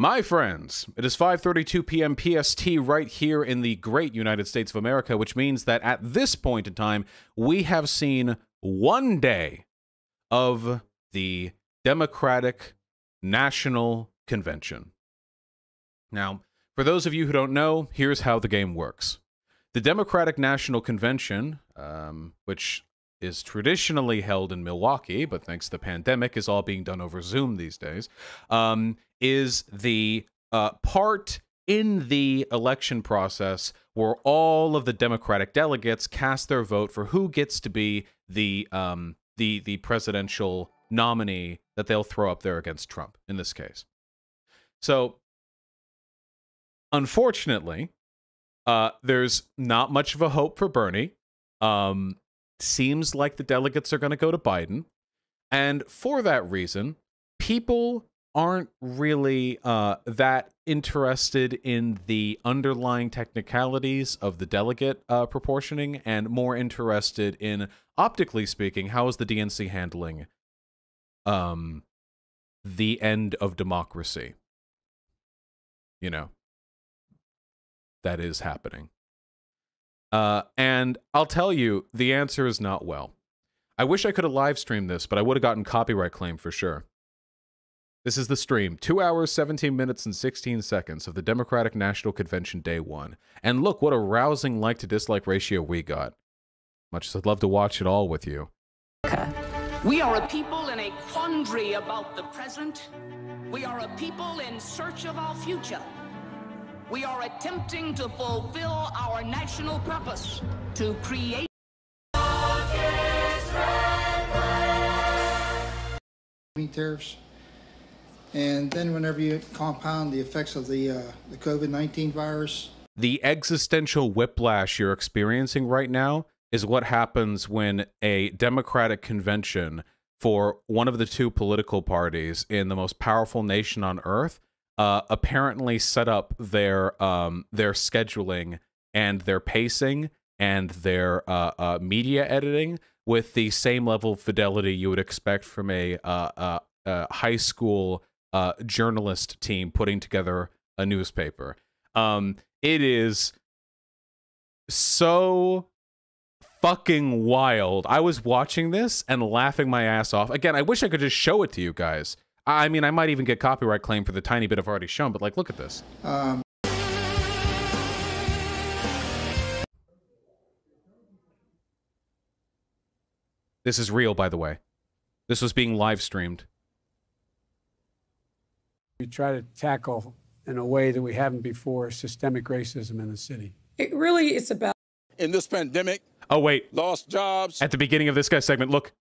My friends, it is 5:32 p.m. PST right here in the great United States of America, which means that at this point in time, we have seen one day of the Democratic National Convention. Now, for those of you who don't know, here's how the game works. The Democratic National Convention, which is traditionally held in Milwaukee, but thanks to the pandemic is all being done over Zoom these days, is the part in the election process where all of the Democratic delegates cast their vote for who gets to be the presidential nominee that they'll throw up there against Trump, in this case. So, unfortunately, there's not much of a hope for Bernie. Seems like the delegates are going to go to Biden. And for that reason, people aren't really that interested in the underlying technicalities of the delegate proportioning and more interested in, optically speaking, how is the DNC handling the end of democracy? You know, that is happening. And I'll tell you, the answer is not well. I wish I could have live streamed this, but I would have gotten copyright claim for sure. This is the stream. 2 hours, 17 minutes, and 16 seconds of the Democratic National Convention Day 1. And look, what a rousing like-to-dislike ratio we got. Much as I'd love to watch it all with you. We are a people in a quandary about the present. We are a people in search of our future. We are attempting to fulfill our national purpose to create tariffs. And then whenever you compound the effects of the COVID-19 virus. The existential whiplash you're experiencing right now is what happens when a Democratic convention for one of the two political parties in the most powerful nation on earth apparently set up their scheduling and their pacing and their media editing with the same level of fidelity you would expect from a high school journalist team putting together a newspaper. It is so fucking wild. I was watching this and laughing my ass off. Again, I wish I could just show it to you guys. I mean, I might even get copyright claim for the tiny bit I've already shown, but like, look at this. This is real, by the way. This was being live streamed. We try to tackle in a way that we haven't before systemic racism in the city. It really is about. In this pandemic. Oh, wait. Lost jobs. At the beginning of this guy's segment, look.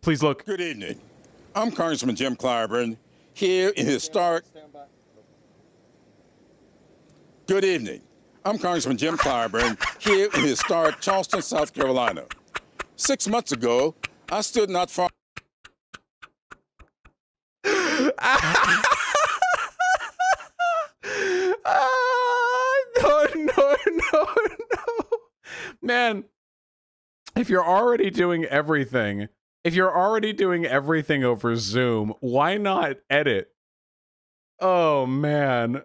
Please look. Good evening. I'm Congressman Jim Clyburn here in historic. Good evening. I'm Congressman Jim Clyburn here in historic Charleston, South Carolina. 6 months ago, I stood not far. No. Man, if you're already doing everything over Zoom, why not edit? Oh, man.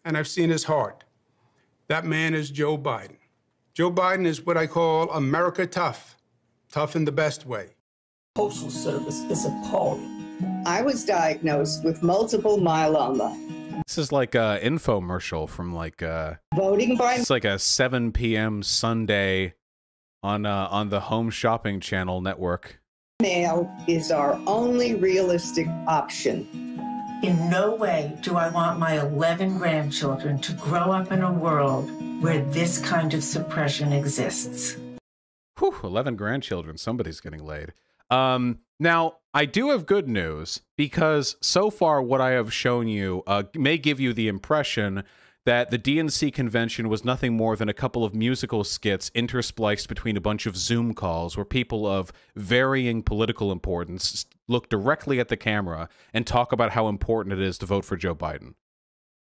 And I've seen his heart. That man is Joe Biden. Joe Biden is what I call America tough. Tough in the best way. Postal Service is appalling. I was diagnosed with multiple myeloma. This is like an infomercial from like voting by. It's like a 7 p.m. Sunday on the Home Shopping Channel network. Mail is our only realistic option. In no way do I want my 11 grandchildren to grow up in a world where this kind of suppression exists. Whew, 11 grandchildren. Somebody's getting laid. Now, I do have good news, because so far what I have shown you may give you the impression that the DNC convention was nothing more than a couple of musical skits interspliced between a bunch of Zoom calls where people of varying political importance look directly at the camera and talk about how important it is to vote for Joe Biden.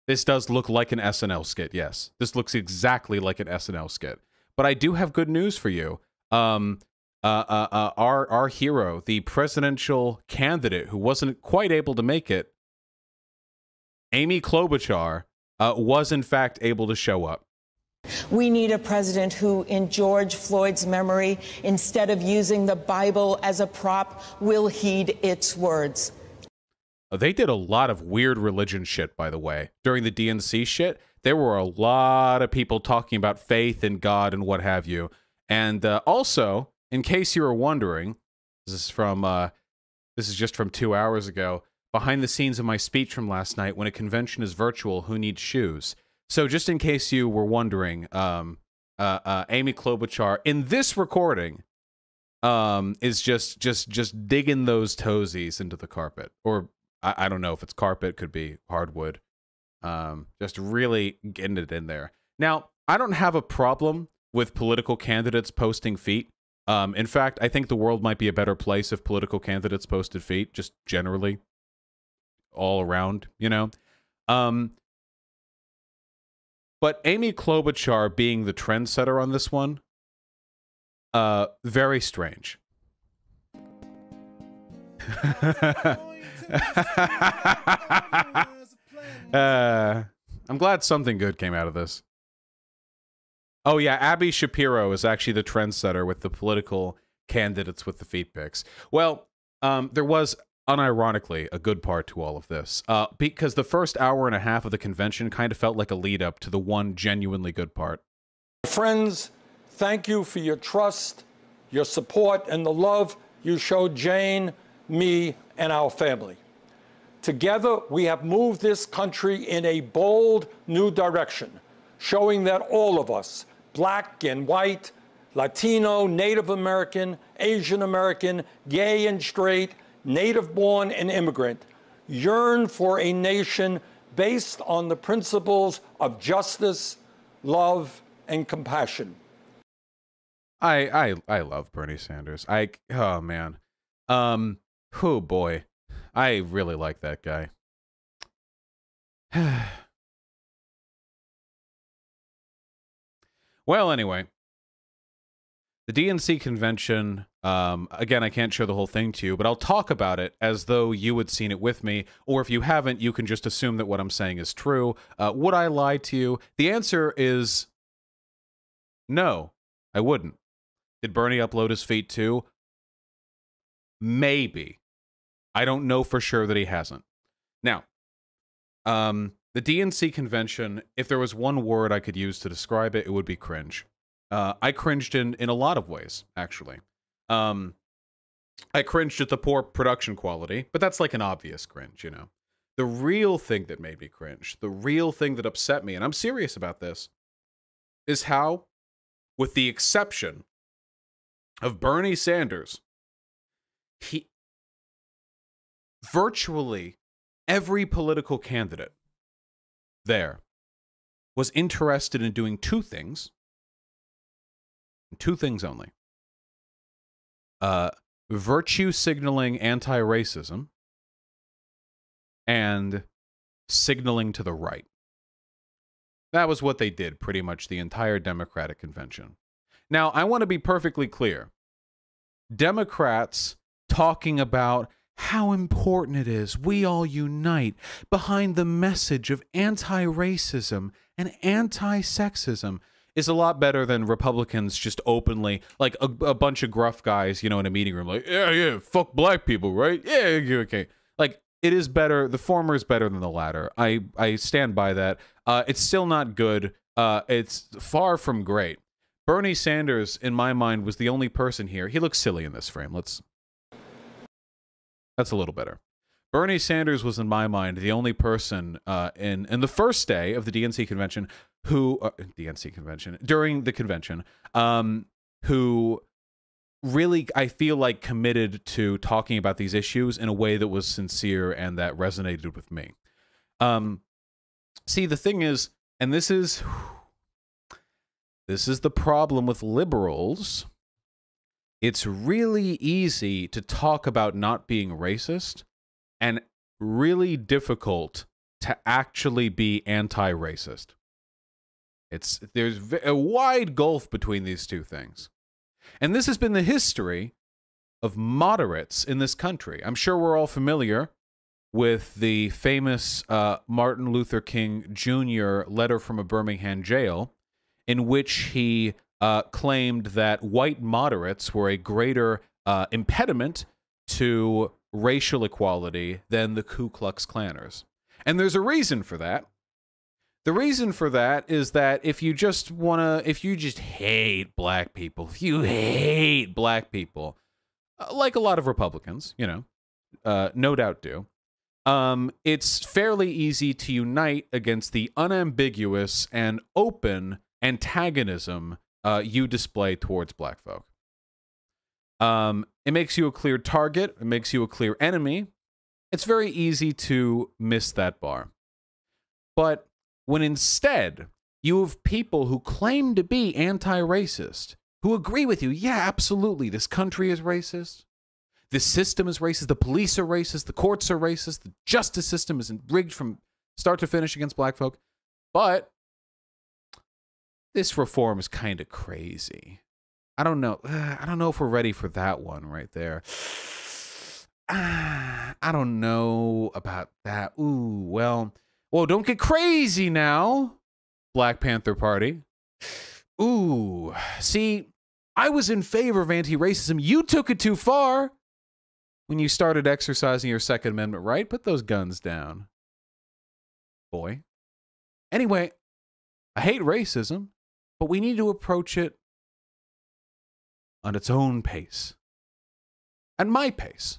This does look like an SNL skit, yes. This looks exactly like an SNL skit. But I do have good news for you. our hero, the presidential candidate who wasn't quite able to make it, Amy Klobuchar, was in fact able to show up. We need a president who, in George Floyd's memory, instead of using the Bible as a prop, will heed its words. They did a lot of weird religion shit, by the way. During the DNC shit, there were a lot of people talking about faith and God and what have you. And also, in case you were wondering, this is just from 2 hours ago, behind the scenes of my speech from last night, when a convention is virtual, who needs shoes? So just in case you were wondering, Amy Klobuchar in this recording is just digging those toesies into the carpet, or I don't know if it's carpet, could be hardwood. Just really getting it in there. Now, I don't have a problem with political candidates posting feet. In fact, I think the world might be a better place if political candidates posted feet, just generally, all around, you know. But Amy Klobuchar being the trendsetter on this one, very strange. I'm glad something good came out of this. Oh yeah, Abby Shapiro is actually the trendsetter with the political candidates with the feet pics. Well, there was unironically a good part to all of this, because the first hour and a half of the convention kind of felt like a lead up to the one genuinely good part. Friends, thank you for your trust, your support, and the love you showed Jane, me, and our family. Together, we have moved this country in a bold new direction, showing that all of us, black and white, Latino, Native American, Asian American, gay and straight, native-born and immigrant, yearn for a nation based on the principles of justice, love, and compassion. I love Bernie Sanders. Oh man. Oh boy. I really like that guy. Well, anyway. The DNC convention, again, I can't show the whole thing to you, but I'll talk about it as though you had seen it with me, or if you haven't, you can just assume that what I'm saying is true. Would I lie to you? The answer is no, I wouldn't. Did Bernie upload his feet too? Maybe. I don't know for sure that he hasn't. Now, the DNC convention, if there was one word I could use to describe it, it would be cringe. I cringed in a lot of ways, actually. I cringed at the poor production quality, but that's like an obvious cringe, you know. The real thing that made me cringe, the real thing that upset me, and I'm serious about this, is how, with the exception of Bernie Sanders, virtually every political candidate there was interested in doing two things. Two things only. Virtue signaling anti-racism and signaling to the right. That was what they did pretty much the entire Democratic convention. Now, I want to be perfectly clear. Democrats talking about how important it is we all unite behind the message of anti-racism and anti-sexism is a lot better than Republicans just openly, like a bunch of gruff guys, you know, in a meeting room, like, yeah, fuck black people, right? Yeah, okay. Like, it is better. The former is better than the latter. I stand by that. It's still not good. It's far from great. Bernie Sanders, in my mind, was the only person here. He looks silly in this frame. That's a little better. Bernie Sanders was, in my mind, the only person in the first day of the DNC convention who during the convention, who really, I feel like, committed to talking about these issues in a way that was sincere and that resonated with me. See, the thing is, and this is the problem with liberals. It's really easy to talk about not being racist and really difficult to actually be anti-racist. There's a wide gulf between these two things. And this has been the history of moderates in this country. I'm sure we're all familiar with the famous Martin Luther King Jr. letter from a Birmingham jail, in which he claimed that white moderates were a greater impediment to racial equality than the Ku Klux Klanners. And there's a reason for that. The reason for that is that if you just hate black people, if you hate black people, like a lot of Republicans, you know, no doubt do, it's fairly easy to unite against the unambiguous and open antagonism you display towards black folk. It makes you a clear target. It makes you a clear enemy. It's very easy to miss that bar. But when instead you have people who claim to be anti-racist, who agree with you, yeah, absolutely, this country is racist, this system is racist, the police are racist, the courts are racist, the justice system is rigged from start to finish against black folk, but this reform is kind of crazy. I don't know if we're ready for that one right there. I don't know about that. Ooh, well, don't get crazy now, Black Panther Party. Ooh, see, I was in favor of anti-racism. You took it too far when you started exercising your Second Amendment right. Put those guns down, boy. Anyway, I hate racism, but we need to approach it on its own pace. At my pace.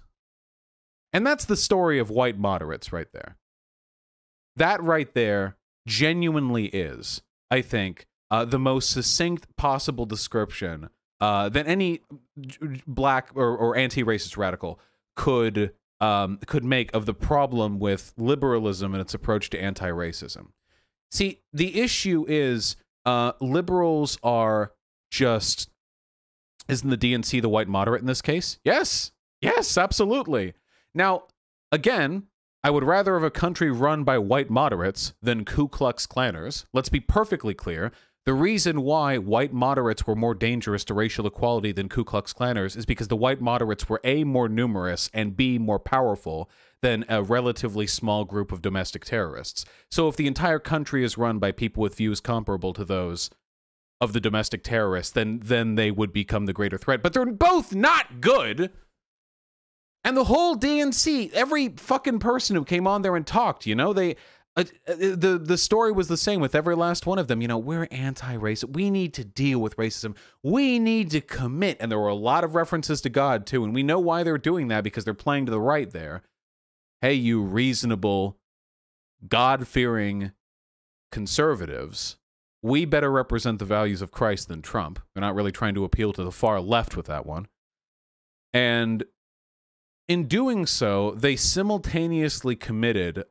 And that's the story of white moderates right there. That right there genuinely is, I think, the most succinct possible description that any black or anti-racist radical could make of the problem with liberalism and its approach to anti-racism. See, the issue is liberals are just... Isn't the DNC the white moderate in this case? Yes. Yes, absolutely. Now, again, I would rather have a country run by white moderates than Ku Klux Klanners. Let's be perfectly clear. The reason why white moderates were more dangerous to racial equality than Ku Klux Klanners is because the white moderates were A, more numerous, and B, more powerful than a relatively small group of domestic terrorists. So if the entire country is run by people with views comparable to those of the domestic terrorists, then they would become the greater threat. But they're both not good. And the whole DNC, every fucking person who came on there and talked, you know, the story was the same with every last one of them. You know, we're anti-racist. We need to deal with racism. We need to commit. And there were a lot of references to God, too. And we know why they're doing that, because they're playing to the right there. Hey, you reasonable, God-fearing conservatives, we better represent the values of Christ than Trump. They're not really trying to appeal to the far left with that one. And in doing so, they simultaneously committed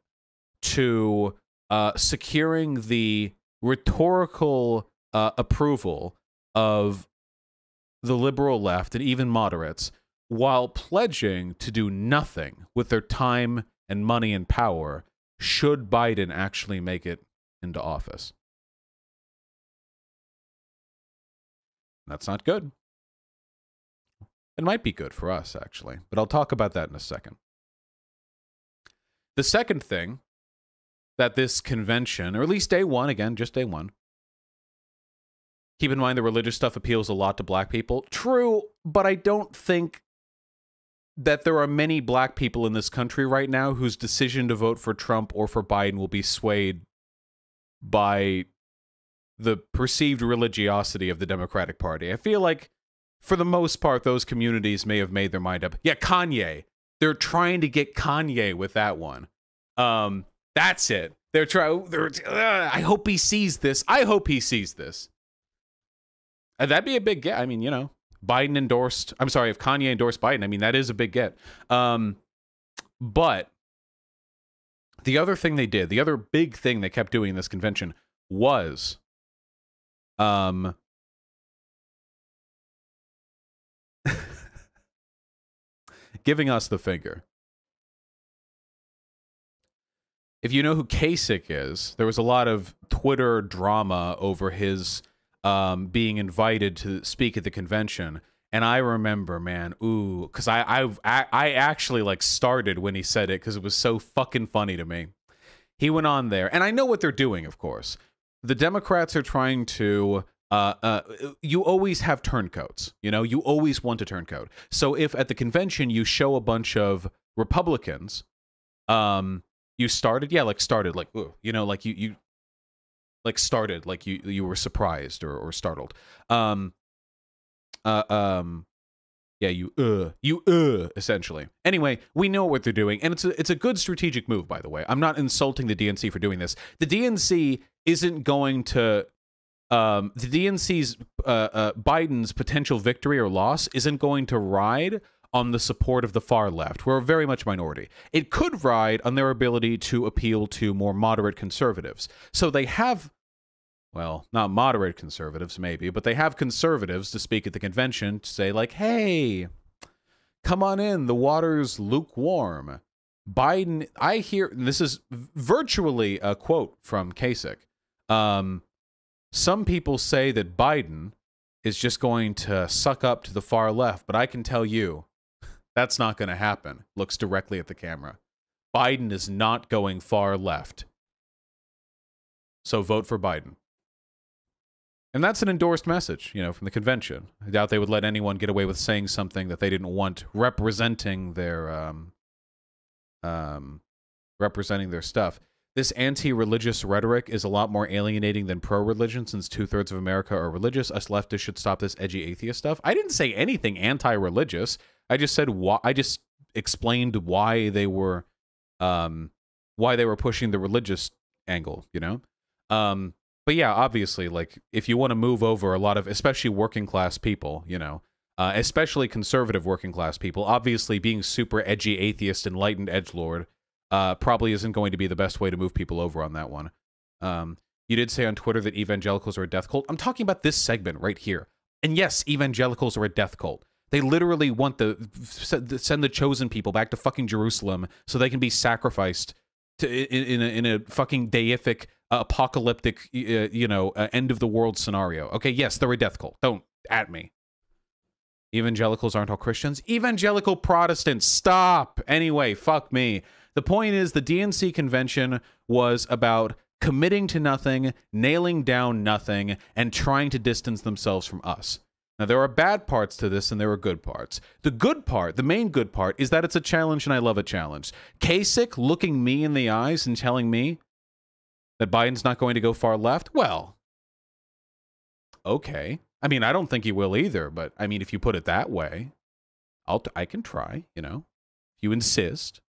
to securing the rhetorical approval of the liberal left and even moderates, while pledging to do nothing with their time and money and power should Biden actually make it into office. That's not good. It might be good for us, actually, but I'll talk about that in a second. The second thing that this convention, or at least day one, again, just day one, keep in mind the religious stuff appeals a lot to black people. True, but I don't think that there are many black people in this country right now whose decision to vote for Trump or for Biden will be swayed by the perceived religiosity of the Democratic Party. I feel like, for the most part, those communities may have made their mind up. Yeah, Kanye. They're trying to get Kanye with that one. That's it. They're trying. I hope he sees this. I hope he sees this. That'd be a big get. I mean, you know, Biden endorsed. I'm sorry, if Kanye endorsed Biden, I mean, that is a big get. But the other thing they did, the other big thing they kept doing in this convention was giving us the finger. If you know who Kasich is, there was a lot of Twitter drama over his being invited to speak at the convention. And I remember, man, ooh, because I actually like started when he said it because it was so fucking funny to me. He went on there, and I know what they're doing, of course. The Democrats are trying to, you always have turncoats, you know? You always want a turncoat. So if at the convention you show a bunch of Republicans, you started, yeah, like started, like, ooh, you know, like you like started, like you were surprised or startled. Yeah, you essentially. Anyway, we know what they're doing, and it's a good strategic move, by the way. I'm not insulting the DNC for doing this. The DNC isn't going to the DNC's Biden's potential victory or loss isn't going to ride on the support of the far left. We're very much minority. It could ride on their ability to appeal to more moderate conservatives. So they have, well, not moderate conservatives, maybe, but they have conservatives to speak at the convention to say, like, hey, come on in, the water's lukewarm. Biden, I hear, this is virtually a quote from Kasich. Some people say that Biden is just going to suck up to the far left, but I can tell you that's not going to happen. Looks directly at the camera. Biden is not going far left. So vote for Biden. And that's an endorsed message, you know, from the convention. I doubt they would let anyone get away with saying something that they didn't want representing their stuff. This anti-religious rhetoric is a lot more alienating than pro-religion, since 2/3 of America are religious. Us leftists should stop this edgy atheist stuff. I didn't say anything anti-religious. I just said why. I just explained why they were pushing the religious angle, you know. But yeah, obviously, like, if you want to move over a lot of, especially working class people, you know, especially conservative working class people, obviously being super edgy atheist, enlightened edgelord, probably isn't going to be the best way to move people over on that one. You did say on Twitter that evangelicals are a death cult. I'm talking about this segment right here. And yes, evangelicals are a death cult. They literally want send the chosen people back to fucking Jerusalem so they can be sacrificed to in a fucking deific, apocalyptic, end of the world scenario. Okay, yes, they're a death cult. Don't at me. Evangelicals aren't all Christians. Evangelical Protestants, stop. Anyway, fuck me. The point is, the DNC convention was about committing to nothing, nailing down nothing, and trying to distance themselves from us. Now, there are bad parts to this, and there are good parts. The good part, the main good part, is that it's a challenge, and I love a challenge. Kasich looking me in the eyes and telling me that Biden's not going to go far left? Well, okay. I mean, I don't think he will either, but, I mean, if you put it that way, I can try, you know, if you insist.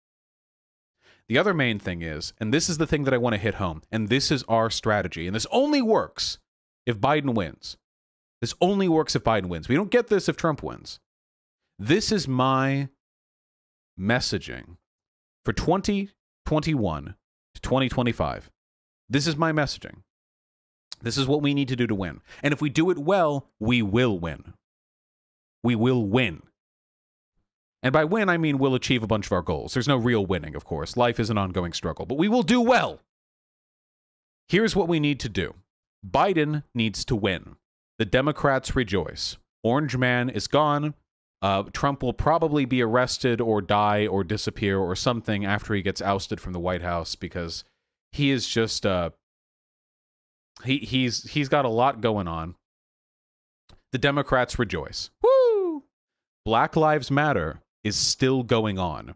The other main thing is, and this is the thing that I want to hit home, and this is our strategy, and this only works if Biden wins. This only works if Biden wins. We don't get this if Trump wins. This is my messaging for 2021 to 2025. This is my messaging. This is what we need to do to win. And if we do it well, we will win. We will win. And by win, I mean we'll achieve a bunch of our goals. There's no real winning, of course. Life is an ongoing struggle, but we will do well. Here's what we need to do. Biden needs to win. The Democrats rejoice. Orange Man is gone. Trump will probably be arrested or die or disappear or something after he gets ousted from the White House, because he is just he's got a lot going on. The Democrats rejoice. Woo! Black Lives Matter is still going on.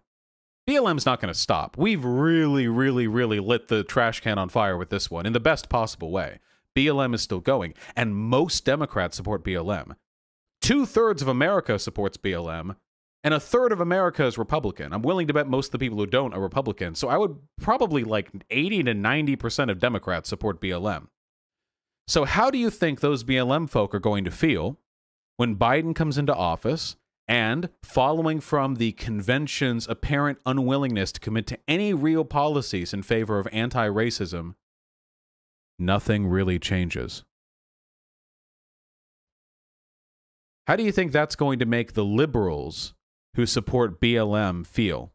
BLM's not going to stop. We've really, really, really lit the trash can on fire with this one in the best possible way. BLM is still going, and most Democrats support BLM. 2/3 of America supports BLM, and 1/3 of America is Republican. I'm willing to bet most of the people who don't are Republican, so I would probably like 80 to 90% of Democrats support BLM. So how do you think those BLM folk are going to feel when Biden comes into office and, following from the convention's apparent unwillingness to commit to any real policies in favor of anti-racism, nothing really changes? How do you think that's going to make the liberals who support BLM feel?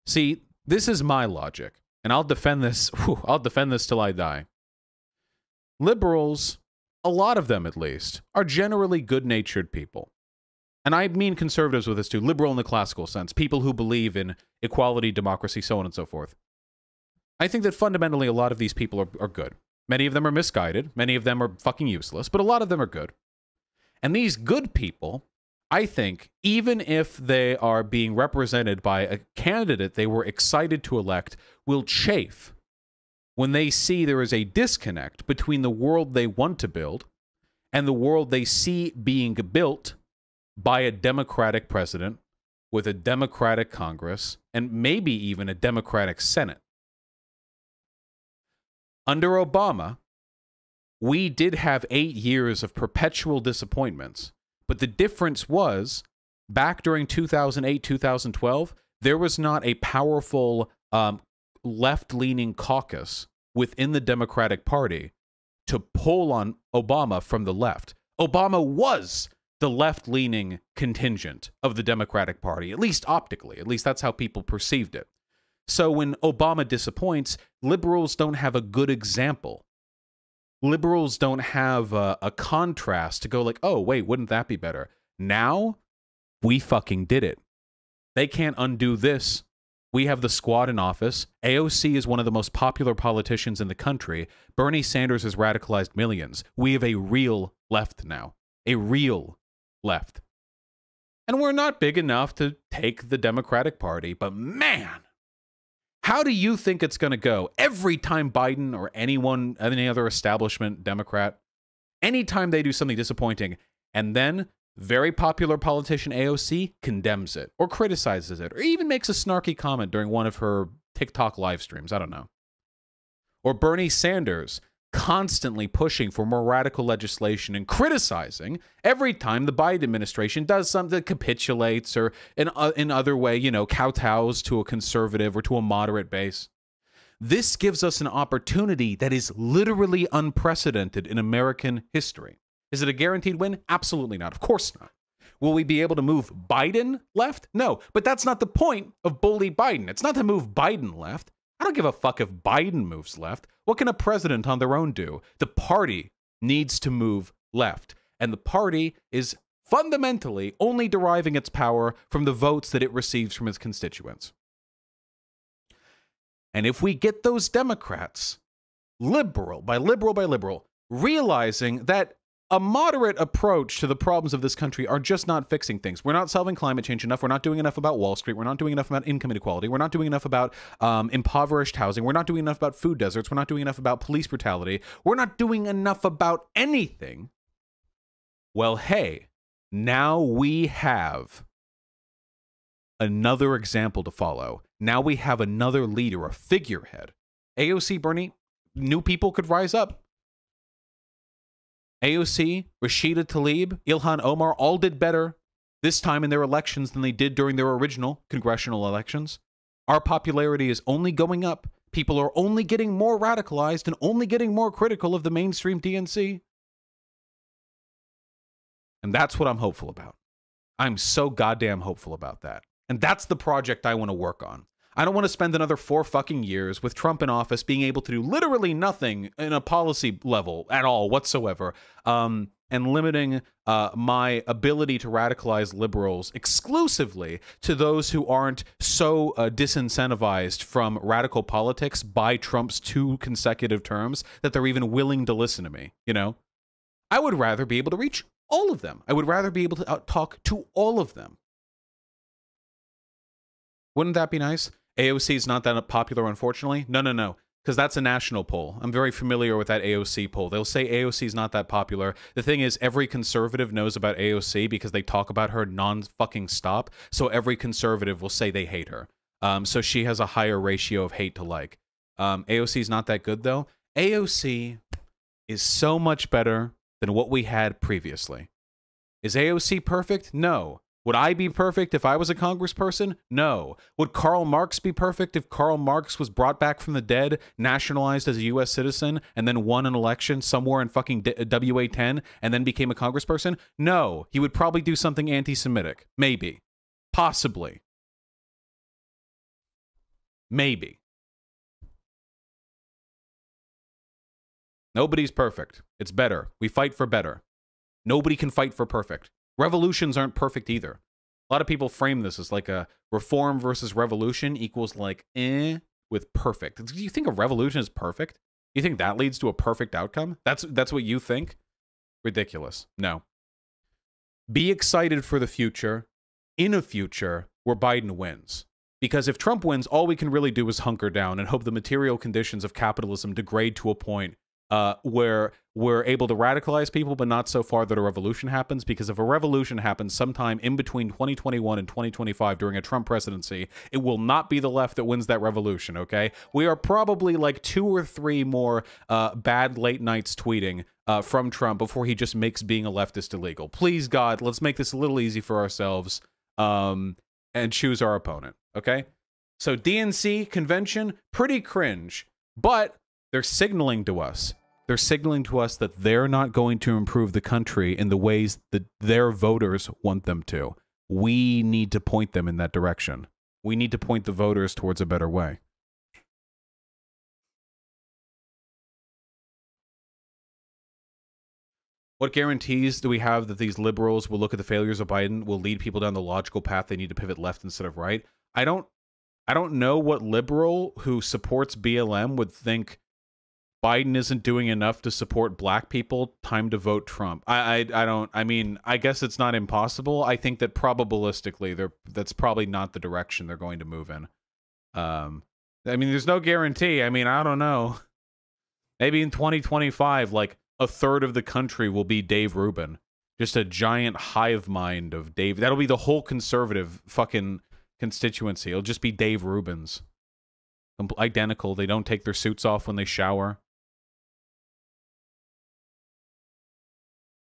See, this is my logic, and I'll defend this, I'll defend this till I die. Liberals, a lot of them at least, are generally good-natured people. And I mean conservatives with this too, liberal in the classical sense, people who believe in equality, democracy, so on and so forth. I think that fundamentally a lot of these people are good. Many of them are misguided, many of them are fucking useless, but a lot of them are good. And these good people, I think, even if they are being represented by a candidate they were excited to elect, will chafe when they see there is a disconnect between the world they want to build and the world they see being built by a Democratic president with a Democratic Congress and maybe even a Democratic Senate. Under Obama, we did have 8 years of perpetual disappointments, but the difference was, back during 2008, 2012, there was not a powerful left-leaning caucus within the Democratic Party to pull on Obama from the left. Obama was the left-leaning contingent of the Democratic Party, at least optically. At least that's how people perceived it. So when Obama disappoints, liberals don't have a good example. Liberals don't have a contrast to go like, oh, wait, wouldn't that be better? Now, we fucking did it. They can't undo this. We have the squad in office. AOC is one of the most popular politicians in the country. Bernie Sanders has radicalized millions. We have a real left now. A real left. And we're not big enough to take the Democratic Party, but man, how do you think it's going to go? Every time Biden or anyone, any other establishment Democrat, anytime they do something disappointing, and then very popular politician AOC condemns it or criticizes it or even makes a snarky comment during one of her TikTok live streams. I don't know. Or Bernie Sanders constantly pushing for more radical legislation and criticizing every time the Biden administration does something that capitulates or in other way, you know, kowtows to a conservative or to a moderate base. This gives us an opportunity that is literally unprecedented in American history. Is it a guaranteed win? Absolutely not. Of course not. Will we be able to move Biden left? No, but that's not the point of bully Biden. It's not to move Biden left. I don't give a fuck if Biden moves left. What can a president on their own do? The party needs to move left. And the party is fundamentally only deriving its power from the votes that it receives from its constituents. And if we get those Democrats, liberal by liberal, realizing that a moderate approach to the problems of this country are just not fixing things. We're not solving climate change enough. We're not doing enough about Wall Street. We're not doing enough about income inequality. We're not doing enough about impoverished housing. We're not doing enough about food deserts. We're not doing enough about police brutality. We're not doing enough about anything. Well, hey, now we have another example to follow. Now we have another leader, a figurehead. AOC, Bernie, new people could rise up. AOC, Rashida Tlaib, Ilhan Omar all did better this time in their elections than they did during their original congressional elections. Our popularity is only going up. People are only getting more radicalized and only getting more critical of the mainstream DNC. And that's what I'm hopeful about. I'm so goddamn hopeful about that. And that's the project I want to work on. I don't want to spend another 4 fucking years with Trump in office being able to do literally nothing in a policy level at all whatsoever, and limiting my ability to radicalize liberals exclusively to those who aren't so disincentivized from radical politics by Trump's 2 consecutive terms that they're even willing to listen to me, you know? I would rather be able to reach all of them. I would rather be able to talk to all of them. Wouldn't that be nice? AOC is not that popular, unfortunately. No, because that's a national poll. I'm very familiar with that AOC poll. They'll say AOC is not that popular. The thing is, every conservative knows about AOC because they talk about her non-fucking stop. So every conservative will say they hate her. So she has a higher ratio of hate to like. AOC is not that good, though. AOC is so much better than what we had previously. Is AOC perfect? No. Would I be perfect if I was a congressperson? No. Would Karl Marx be perfect if Karl Marx was brought back from the dead, nationalized as a U.S. citizen, and then won an election somewhere in fucking WA10 and then became a congressperson? No. He would probably do something anti-Semitic. Maybe. Possibly. Maybe. Nobody's perfect. It's better. We fight for better. Nobody can fight for perfect. Revolutions aren't perfect either. A lot of people frame this as like a reform versus revolution equals like with perfect. Do you think a revolution is perfect? You think that leads to a perfect outcome? That's what you think? Ridiculous. No. Be excited for the future, in a future where Biden wins. Because if Trump wins, all we can really do is hunker down and hope the material conditions of capitalism degrade to a point where we're able to radicalize people, but not so far that a revolution happens. Because if a revolution happens sometime in between 2021 and 2025 during a Trump presidency, it will not be the left that wins that revolution, okay? We are probably like 2 or 3 more bad late nights tweeting from Trump before he just makes being a leftist illegal. Please, God, let's make this a little easy for ourselves and choose our opponent, okay? So DNC convention, pretty cringe, but they're signaling to us. They're signaling to us that they're not going to improve the country in the ways that their voters want them to. We need to point them in that direction. We need to point the voters towards a better way. What guarantees do we have that these liberals will look at the failures of Biden, will lead people down the logical path they need to pivot left instead of right? I don't know what liberal who supports BLM would think Biden isn't doing enough to support black people. Time to vote Trump. I mean, I guess it's not impossible. I think that probabilistically, that's probably not the direction they're going to move in. I mean, there's no guarantee. I mean, I don't know. Maybe in 2025, like a third of the country will be Dave Rubin. Just a giant hive mind of Dave. That'll be the whole conservative fucking constituency. It'll just be Dave Rubins. Identical. They don't take their suits off when they shower.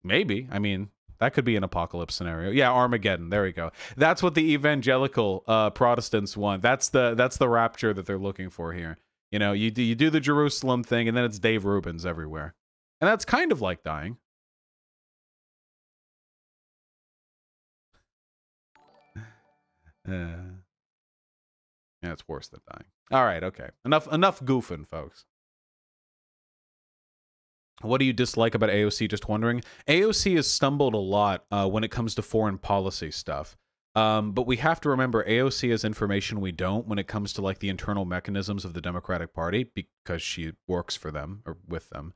Maybe. I mean, that could be an apocalypse scenario. Yeah, Armageddon. There we go. That's what the evangelical Protestants want. That's the rapture that they're looking for here. You know, you do the Jerusalem thing, and then it's Dave Rubins everywhere. And that's kind of like dying. Yeah, it's worse than dying. All right, okay. Enough goofing, folks. What do you dislike about AOC? Just wondering. AOC has stumbled a lot when it comes to foreign policy stuff. But we have to remember AOC has information we don't when it comes to like the internal mechanisms of the Democratic Party because she works for them or with them,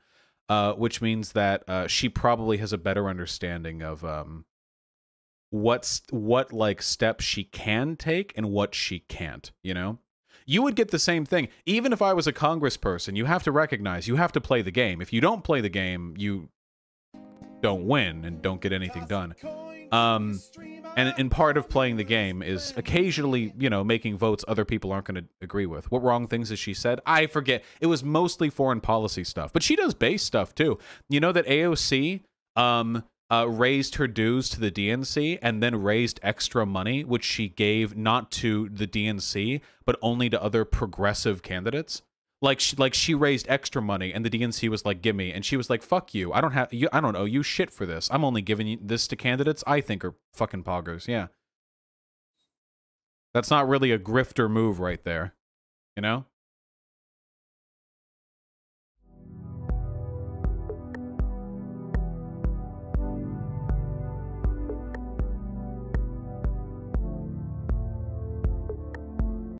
which means that she probably has a better understanding of what like steps she can take and what she can't, you know? You would get the same thing. Even if I was a congressperson, you have to recognize you have to play the game. If you don't play the game, you don't win and don't get anything done. And part of playing the game is occasionally, you know, making votes other people aren't going to agree with. What wrong things has she said? I forget. It was mostly foreign policy stuff. But she does base stuff, too. You know that AOC raised her dues to the DNC and then raised extra money, which she gave not to the DNC, but only to other progressive candidates. Like she raised extra money, and the DNC was like, "Give me," and she was like, "Fuck you! I don't owe you shit for this. I'm only giving you this to candidates I think are fucking poggers." Yeah, that's not really a grifter move right there, you know.